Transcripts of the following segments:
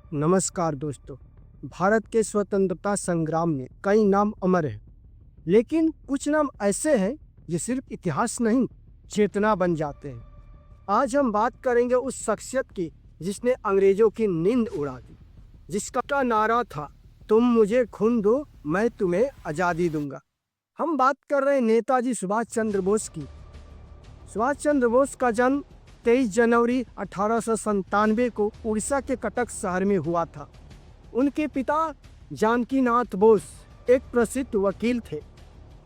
नमस्कार दोस्तों। भारत के स्वतंत्रता संग्राम में कई नाम अमर हैं, लेकिन कुछ नाम ऐसे हैं जो सिर्फ इतिहास नहीं, चेतना बन जाते हैं। आज हम बात करेंगे उस शख्सियत की जिसने अंग्रेजों की नींद उड़ा दी, जिसका नारा था, तुम मुझे खून दो, मैं तुम्हें आज़ादी दूंगा। हम बात कर रहे हैं नेताजी सुभाष चंद्र बोस की। सुभाष चंद्र बोस का जन्म 23 जनवरी 1897 को उड़ीसा के कटक शहर में हुआ था। उनके पिता जानकीनाथ बोस एक प्रसिद्ध वकील थे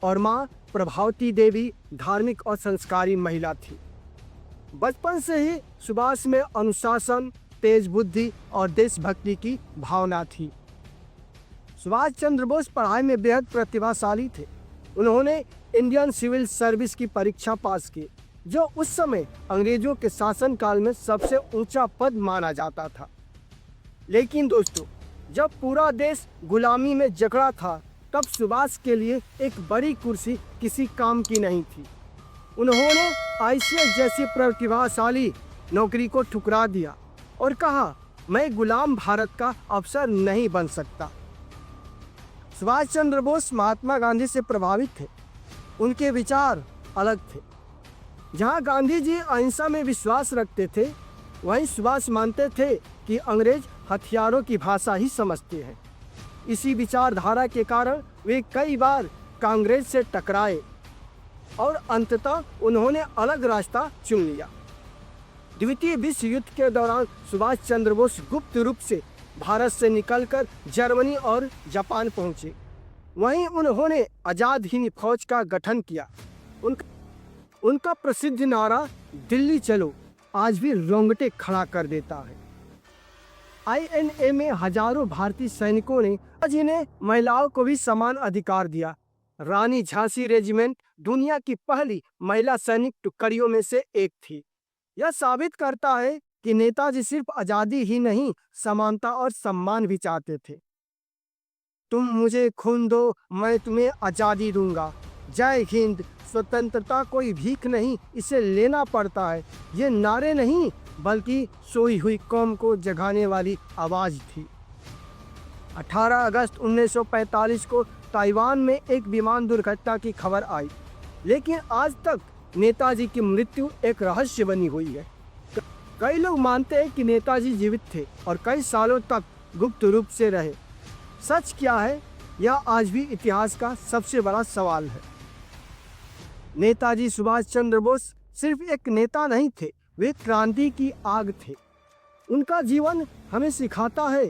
और मां प्रभावती देवी धार्मिक और संस्कारी महिला थी। बचपन से ही सुभाष में अनुशासन, तेज बुद्धि और देशभक्ति की भावना थी। सुभाष चंद्र बोस पढ़ाई में बेहद प्रतिभाशाली थे। उन्होंने इंडियन सिविल सर्विस की परीक्षा पास की, जो उस समय अंग्रेजों के शासनकाल में सबसे ऊंचा पद माना जाता था। लेकिन दोस्तों, जब पूरा देश गुलामी में जकड़ा था, तब सुभाष के लिए एक बड़ी कुर्सी किसी काम की नहीं थी। उन्होंने आईसीएस जैसी प्रतिभाशाली नौकरी को ठुकरा दिया और कहा, मैं गुलाम भारत का अफसर नहीं बन सकता। सुभाष चंद्र बोस महात्मा गांधी से प्रभावित थे। उनके विचार अलग थे। जहां गांधी जी अहिंसा में विश्वास रखते थे, वहीं सुभाष मानते थे कि अंग्रेज हथियारों की भाषा ही समझते हैं। इसी विचारधारा के कारण वे कई बार कांग्रेस से टकराए और अंततः उन्होंने अलग रास्ता चुन लिया। द्वितीय विश्व युद्ध के दौरान सुभाष चंद्र बोस गुप्त रूप से भारत से निकलकर जर्मनी और जापान पहुंचे। वहीं उन्होंने आज़ाद हिंद फौज का गठन किया। उनका प्रसिद्ध नारा दिल्ली चलो आज भी रोंगटे खड़ा कर देता है। आईएनए में हजारों भारतीय सैनिकों ने जिन्हें महिलाओं को भी समान अधिकार दिया। रानी झांसी रेजिमेंट दुनिया की पहली महिला सैनिक टुकड़ियों में से एक थी। यह साबित करता है कि नेताजी सिर्फ आज़ादी ही नहीं, समानता और सम्मान भी चाहते थे। तुम मुझे खून दो, मैं तुम्हें आज़ादी दूंगा। जय हिंद। स्वतंत्रता कोई भीख नहीं, इसे लेना पड़ता है। ये नारे नहीं, बल्कि सोई हुई कौम को जगाने वाली आवाज़ थी। 18 अगस्त 1945 को ताइवान में एक विमान दुर्घटना की खबर आई, लेकिन आज तक नेताजी की मृत्यु एक रहस्य बनी हुई है। कई लोग मानते हैं कि नेताजी जीवित थे और कई सालों तक गुप्त रूप से रहे। सच क्या है, यह आज भी इतिहास का सबसे बड़ा सवाल है। नेताजी सुभाष चंद्र बोस सिर्फ एक नेता नहीं थे, वे क्रांति की आग थे। उनका जीवन हमें सिखाता है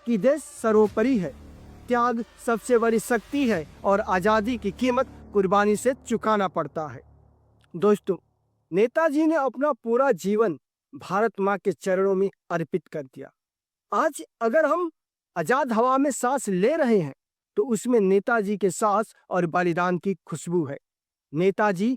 कि देश सर्वोपरि है, त्याग सबसे बड़ी शक्ति है और आज़ादी की कीमत कुर्बानी से चुकाना पड़ता है। दोस्तों, नेताजी ने अपना पूरा जीवन भारत माँ के चरणों में अर्पित कर दिया। आज अगर हम आज़ाद हवा में सांस ले रहे हैं, तो उसमें नेताजी के साहस और बलिदान की खुशबू है। नेताजी